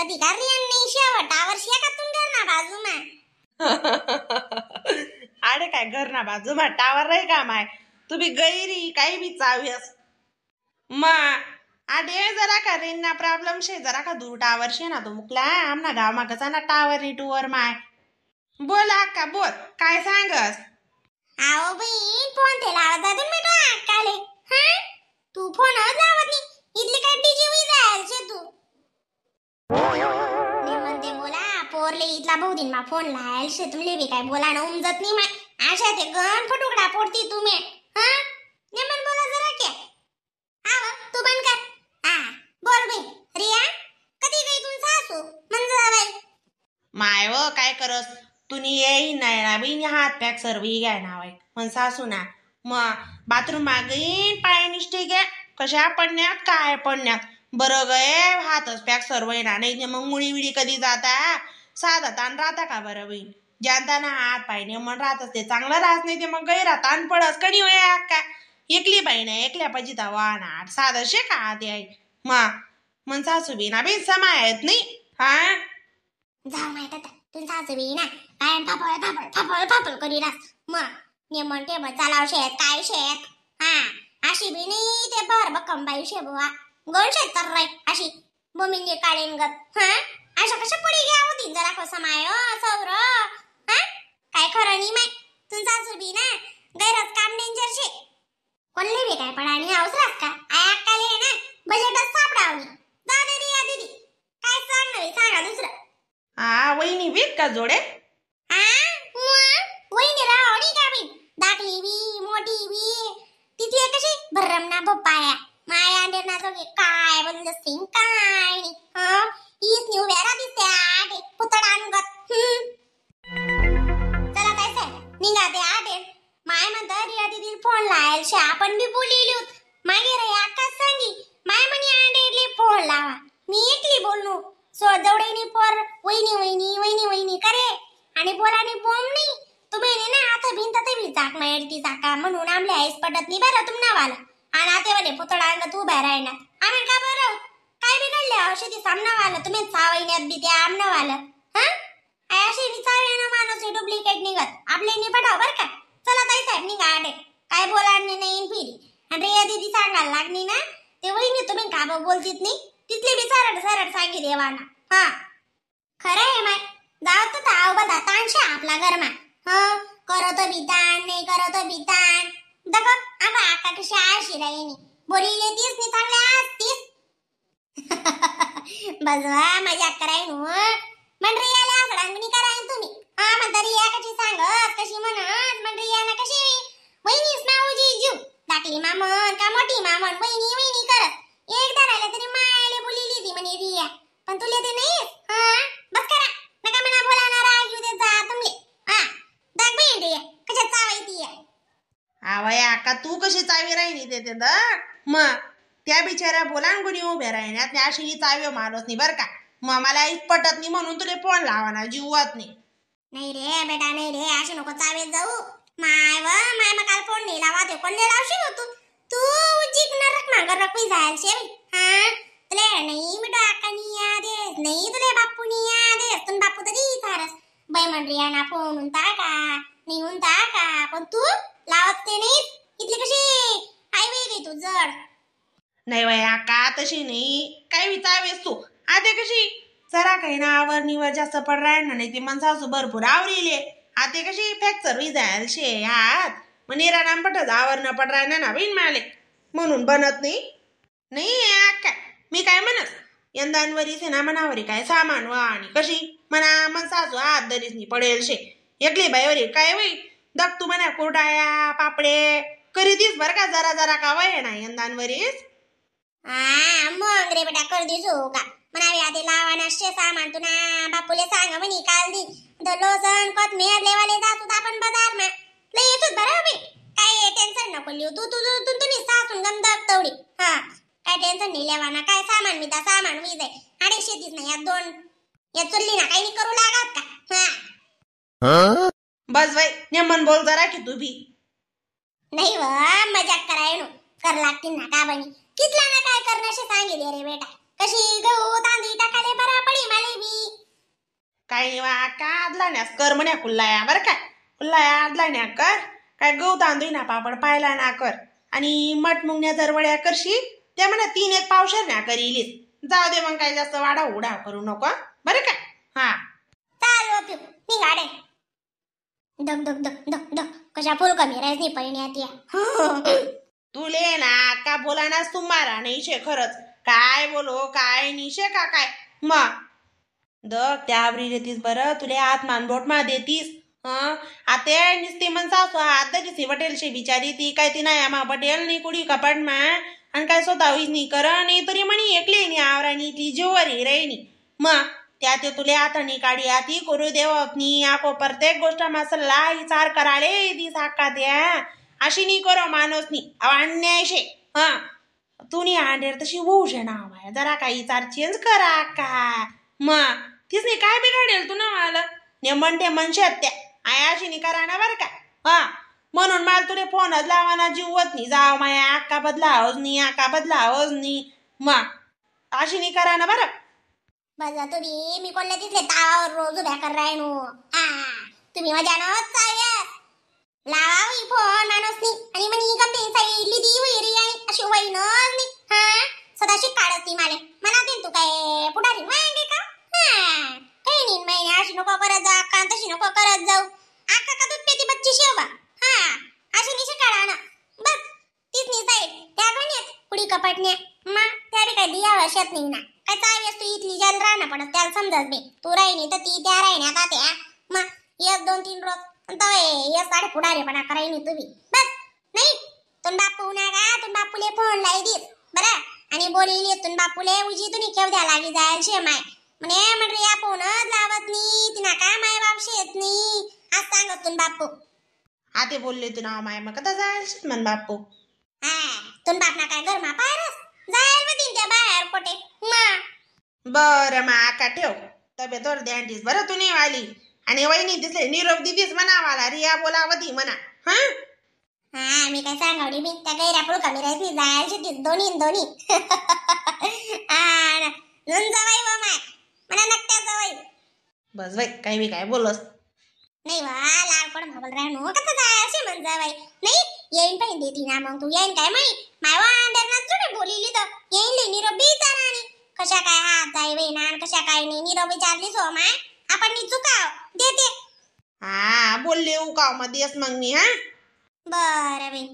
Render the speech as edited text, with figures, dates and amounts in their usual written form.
कधी का रियान नाही शेवटावर शेकातून करणार बाजू में आडे काय घરના બાજુમાં ટાવર રહી કા માય તું બી ગઈરી કાઈ બી ચાવ્યસ માં આડે જરા કા રેન્જના પ્રોબ્લેમ છે જરા કા દૂર ટાવર છે ના તો મુકલા આમના ગામમાં કસાના ટાવરની ટુવર માય બોલ આકા બોલ काय सांगस आओ बहीण फोन ते लावत जाते बेटा काले हा तू फोनच लावत नाही इथली काय डीजे वी जायल छे तू ने म्हणते बोला पोरले इथला बहुदिन मा फोन लायल छे तुमले बी काय बोला ना उमजत नाही मा आशा ते गण फटुकडा फोडती तुम्ही हा ने मन बोला जरा के आव तू बंद कर हा बोल बे रिया कधी गई तुम सासू मन जावाई माय व काय करस तुनी येई नाही ना बी हात पॅक सर्व घ्याय नावाय पण सासू ना मग बाथरूम मागीन पाय निष्ठे घ्या कशा पडण्यात काय पडण्यात बरं गये हातच पॅक सर्व ना नाही मग मुळी विडी कधी जाता साधा ताण राहता का बरं बहीण ज्यांना हात पाय मन राहतच ते चांगलं राहत नाही ते मग गैरा ताण पडस कधी होय का एकली बाई ना एकल्या पाहिजे वाहनात साधं शे का ते आई मन सासू बी ना बी समायत नाही हा जाऊ माहित आता तुझ सासू बी ना काय फापळ फापळ फापळ फापळ करी रास मग नेमन टेबल चालाव शेत काय शेत हा अशी बी नाही ते भर बकंबाई शे बुवा गण शेत तर रे अशी बोमिंगे काढेन गत हा अशा कशा पडी घ्या होती जरा को समाय सौर हा काय खरं नाही माय तुझ सासू बी ना गैरच काम डेंजर शे कोणले बी काय पडानी अवसरास का आया काले ना बजेटच सापडावनी जा दे रिया दीदी काय सांग नवी सांगा दुसरं हा वहिनी बीत का जोडे वहिनी रावणी का बी दाखली बी मोठी बी तिथे कशी भरमना पप्पाया माया अंडरना तो काय बंद सिंग काय हीच न्यू वेरा दिसते आटे पुतळान गत चला काय से निघाते आटे माय म्हणता रिया दीदी फोन लायल शे आपण बी बोलिली होत मागे रे आकाश सांगी माय म्हणे आंडेले फोन लावा मी एकली बोललो सो दवडेनी पोर वहिनी वहिनी वहिनी वहिनी करे आणि पोराने बोम नाही तुम्ही ना आता भिंत ते बी चाक मारती चाका म्हणून आमले आईस पडत नाही बरं तुमना वाला आणि आता वाले पुतळा अंग तू बाहेर राहणार आम्ही का बरं काय बिघडले औषधी सामना वाला तुम्ही 6 महिन्यात बी ते आमना वाला हा अशी विचारले ना माणूस डुप्लिकेट निघत आपले नि पटाव बर का चला ताई साहेब निघा आडे काय बोलाने नाही फिरी आणि रिया दीदी सांगायला लागली ना ते वहिनी तुम्ही का बोलतीत नाही तिथले बी सरळ सरळ सांगी देवाना हा खरं आहे माय जाऊ तर आव बघा ताणशे आपला घरमा करतो बितान नाही करतो बितान दग आगा आका कशी आशी राहिनी बोलिले तीस नि चांगले असतीस बजवा मजाक कराय नु मन रियाला आकडांगणी कराय तुम्ही म्हणता रिया कशी सांगत कशी म्हणत मन रियाना कशी वहिनीस माऊजी जीव दाखली मामन का मोठी मामन वहिनी वहिनी करत एकदा राहिलं तरी मायाले बोलिली ती म्हणे रिया पण तुले ते नाही बस करा नका मना बोलाना राग येऊ दे जा तुमले दाग बी रिया कशा चावायती आवया का तू कशी चावी राहिली ते मग त्या बिचाऱ्या बोलान गुणी उभ्या राहण्यात अशी चावी मारत नाही बर का मग मला पटत नाही म्हणून तुला फोन लावाना जीवात नाही रे बेटा नाही रे अशी नको चावेत जाऊ माय मग काल फोन नाही लावा ते कोण लावशी हो तू उजिक नरक मागर रकवी जायल शे तुले नाही मिठो आकानी यादेस नाही तुले बापूनी यादेस तुम बापू तरी सारस बाई म्हणरिया ना फोन उंता का नाही उंता का पण तू लावत ते नाही इथली कशी आई वेगळी तू जड नाही वया का तशी नाही काय विचारवेस तू आते कशी जरा काही ना आवर निवर जास्त पड राहणार नाही ते मन सासू भरपूर आवरीले आते कशी फ्रॅक्चर विजायल शे हात मग निरा नाम पटच आवर न पड राहणार ना बिन माले म्हणून बनत नाही काय मी काय म्हणत यंदांवरी सेना मनावरी काय सामान वा आणि कशी मना मन सासू हात दरीच नाही पडेल शे एकली बाईवरी काय वय दग तू म्हणा कोरडाया पापडे करीतीस बर का जरा जरा का वय ना यंदांवरीस मग रे बेटा कर दिसू का म्हणावी आधी लावाना शे सामान तू ना बापूले सांग म्हणी काल दी लोसन कोथमीर लेवाले जातो आपण बाजार मा लय येतोच बरं बे काय टेन्शन नको लिहू तू तुम्ही सासून गमदार तवडी काय टेन्शन नाही लेवाना काय सामान मी दा सामान मी जाय आणि शेतीच नाही या दोन या चुल्ली ना काही करू लागत का बस बाई नेमन बोल जरा की तू भी नाही व मजाक कराय नो कर लागतील ना का बनी कितला ना काय करण्याशी सांगितले रे बेटा कशी गहू तांदूळ टाकाले बरा पडी काय नाही वा का आदलाण्यास कर म्हण्या कुल्लाया बरं काय कुल्लाया आदलाण्या कर काय गहू तांदूळ ना पापड पायला ना कर आणि मठ मुंगण्या जर वड्या करशी त्या म्हणा 3 एक पावशेर ना करीलीस जाऊ दे मग काय जास्त वाडा उडा करू नको बरं काय हा चाल पिऊ निघाडे दग दग दग दग दग कशा फुल कमी राहायची पहिण्यात या तुले ना का बोला ना तुम्हाला नाही शे खरंच काय बोलो काय निशे का काय मग दग त्या आवरी देतीस बरं तुले हात मानबोट मा देतीस आते निस्ती मन सासू हात दिसी पटेल शे बिचारी ती काय ती नाही आम्हा पटेल नाही कुडी कपाट मा आणि काय स्वतः होईच नाही कर नाही तरी म्हणी एकली नाही आवरानी ती जीवरी राहिनी मग त्या ते तुले हातानी काढी आती करू देवनी आको प्रत्येक गोष्ट मसला विचार कराले ती साका त्या अशी नाही करो माणूसनी अन्याय शे तू नी आंडेर तशी होऊ शे ना माया जरा काही विचार चेंज करा का मग तिसने काय बिघाडेल तू ना मला ने म्हणते मनशात त्या आयाशी नी करा ना बरं का म्हणून मला तुले फोनच लावाना जीवत नाही जाव माया आका बदलावच नाही मग अशी नी करा ना बरं बजा तुम्ही मी कोणल्या तिथले तावावर रोज उभ्या कर राहिनो तुम्ही माझ्या नवत चाव्या लावा फोन माणूसनी आणि म्हणे कंपनी सांगितली ती वैरी आणि अशी वैनच नाही सदाशी काढत ती माले म्हणा तू काय पुढारी मागे का काही नाही महिने अशी नको करत जा का तशी नको करत जाऊ आका का दूध पेती बच्ची शेवा अशी निशी काढा ना बस तीच नाही साईड त्या गण्यात कुडी कपाटण्या मग त्याने काय दिया वर्षात नाही ना काय चावी तू इथली जाल राहणं पडत त्याला समजत बे तू राहिनी तर ती त्या राहिण्यात आत्या मग 1 2 3 रोज ये साडे पुढारीपणा करायनी तुम्ही बस नाही तुम बापू ना का तुम बापूले फोन लाई दीस बरं आणि बोलिली तुम बापूले उजी तुम्ही केव द्या लागी जायल शे माय म्हणे म्हणजे या फोनच लावत नाही तिना काय माय बाप शेत नाही आज सांगत तुम बापू आते बोलले तू ना माय मग कदा जायला मन बापू तुम बाप ना काय घरमा पायरस जायल बदीन त्या बाहेर कोटे बरं मा आका ठेव तब्येतवर ध्यान बरं तू नाही वाली आणि वहिनी दिसले निरोप दिदीस म्हणावाला रिया बोलावती म्हणा मी काय सांगवली मी त्या गैऱ्या पुळ कमी राहायची जायची ती दोन्ही जावाई व माय म्हणा नकट्या जावाई बस बाई काही मी काय बोलस नाही वा लाडपड भाबल राहणो कसं जायचे म्हण जावाई नाही येईन पाहिजे देती ना मग तू येईन काय म्हणी मायवा अंडर ना जुडे बोलिली तर येईन लई निरोप बिचारा आणि कशा काय हात जाई वेना कशा काय नाही निरोप विचारलीस हो माय आपण नी चुकाव देते बोलले उकाव मध्येच मग मी बरं बाई